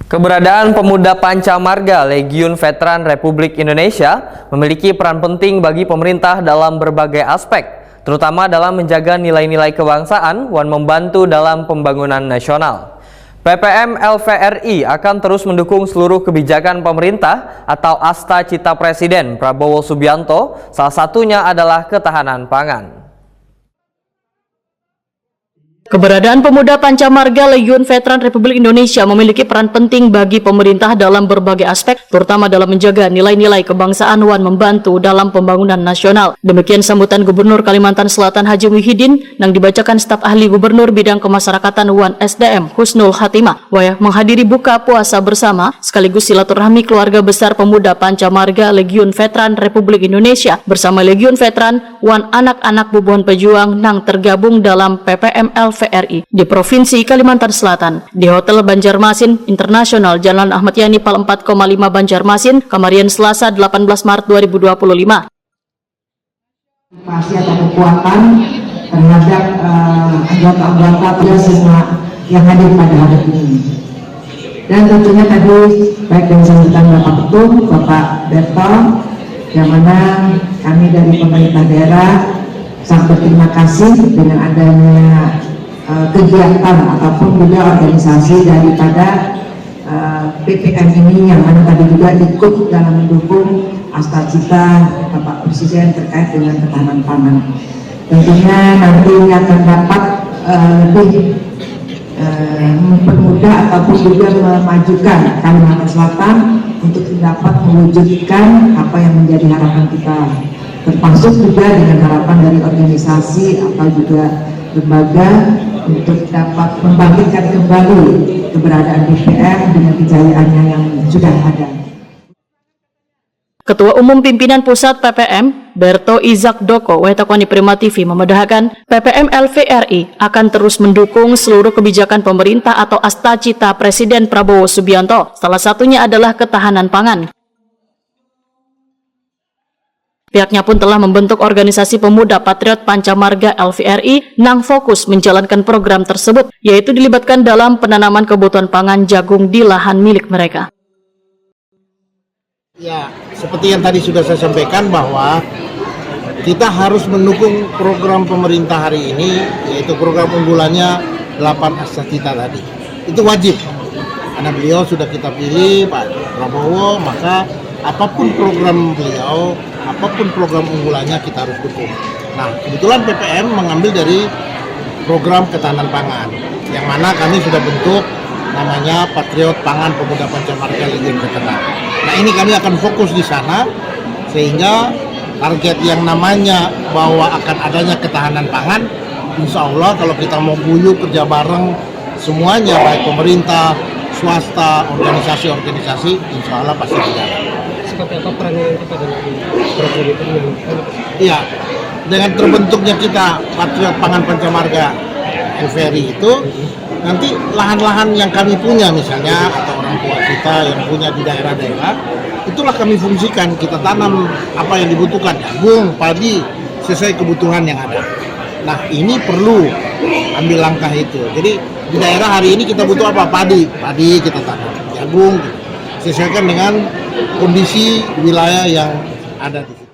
Keberadaan pemuda Pancamarga Legiun Veteran Republik Indonesia memiliki peran penting bagi pemerintah dalam berbagai aspek, terutama dalam menjaga nilai-nilai kebangsaan dan membantu dalam pembangunan nasional. PPM LVRI akan terus mendukung seluruh kebijakan pemerintah atau Asta Cita Presiden Prabowo Subianto, salah satunya adalah ketahanan pangan. Keberadaan pemuda Pancamarga Legiun Veteran Republik Indonesia memiliki peran penting bagi pemerintah dalam berbagai aspek, terutama dalam menjaga nilai-nilai kebangsaan dan membantu dalam pembangunan nasional. Demikian sambutan Gubernur Kalimantan Selatan Haji Muhyiddin yang dibacakan staf ahli Gubernur Bidang Kemasyarakatan dan SDM Husnul Khatimah menghadiri buka puasa bersama sekaligus silaturahmi keluarga besar pemuda Pancamarga Legiun Veteran Republik Indonesia bersama Legiun Veteran dan anak-anak bubuhan pejuang yang tergabung dalam PPM LVRI di Provinsi Kalimantan Selatan di Hotel Banjarmasin Internasional Jalan Ahmad Yani Pal 4,5 Banjarmasin, Kamarian Selasa 18 Maret 2025. Masih ada kekuatan terhadap anggota-anggota semua yang hadir pada hari ini. Dan tentunya tadi baik dari sambutan Bapak Ketum, Bapak Berto, yang mana kami dari pemerintah daerah sangat berterima kasih dengan adanya kegiatan ataupun juga organisasi daripada PPM ini, yang mana tadi juga ikut dalam mendukung Asta Cita Bapak Presiden terkait dengan ketahanan pangan. Tentunya nanti akan dapat lebih mempermudah ataupun juga memajukan Kalimantan Selatan untuk dapat mewujudkan apa yang menjadi harapan kita, termasuk juga dengan harapan dari organisasi atau juga lembaga untuk dapat membangkitkan kembali keberadaan BPM dengan kejayaannya yang sudah ada. Ketua Umum Pimpinan Pusat PPM, Berto Izak Doko, Wetakoni Prima TV memedahkan PPM LVRI akan terus mendukung seluruh kebijakan pemerintah atau Asta Cita Presiden Prabowo Subianto, salah satunya adalah ketahanan pangan. Pihaknya pun telah membentuk organisasi pemuda Patriot Pancamarga LVRI yang fokus menjalankan program tersebut, yaitu dilibatkan dalam penanaman kebutuhan pangan jagung di lahan milik mereka. Ya, seperti yang tadi sudah saya sampaikan bahwa kita harus mendukung program pemerintah hari ini, yaitu program unggulannya 8 Asta Cita tadi. Itu wajib, karena beliau sudah kita pilih, Pak Prabowo, maka apapun program beliau, apapun program unggulannya kita harus dukung. Nah, kebetulan PPM mengambil dari program ketahanan pangan, yang mana kami sudah bentuk namanya Patriot Pangan Pemuda Pancamarga Legiun Veteran. Nah, ini kami akan fokus di sana, sehingga target yang namanya bahwa akan adanya ketahanan pangan, insya Allah kalau kita mau guyup kerja bareng semuanya, baik pemerintah, swasta, organisasi-organisasi, insya Allah pasti berjalan. Seperti apa perannya kita dalam program itu? Iya, dengan terbentuknya kita Patriot Pangan Pancamarga LVRI itu, nanti lahan-lahan yang kami punya misalnya, atau orang tua kita yang punya di daerah-daerah, itulah kami fungsikan, kita tanam apa yang dibutuhkan, jagung, padi, sesuai kebutuhan yang ada. Nah, ini perlu ambil langkah itu. Jadi di daerah hari ini kita butuh apa? Padi kita tanam, jagung, sesuaikan dengan kondisi wilayah yang ada di sini.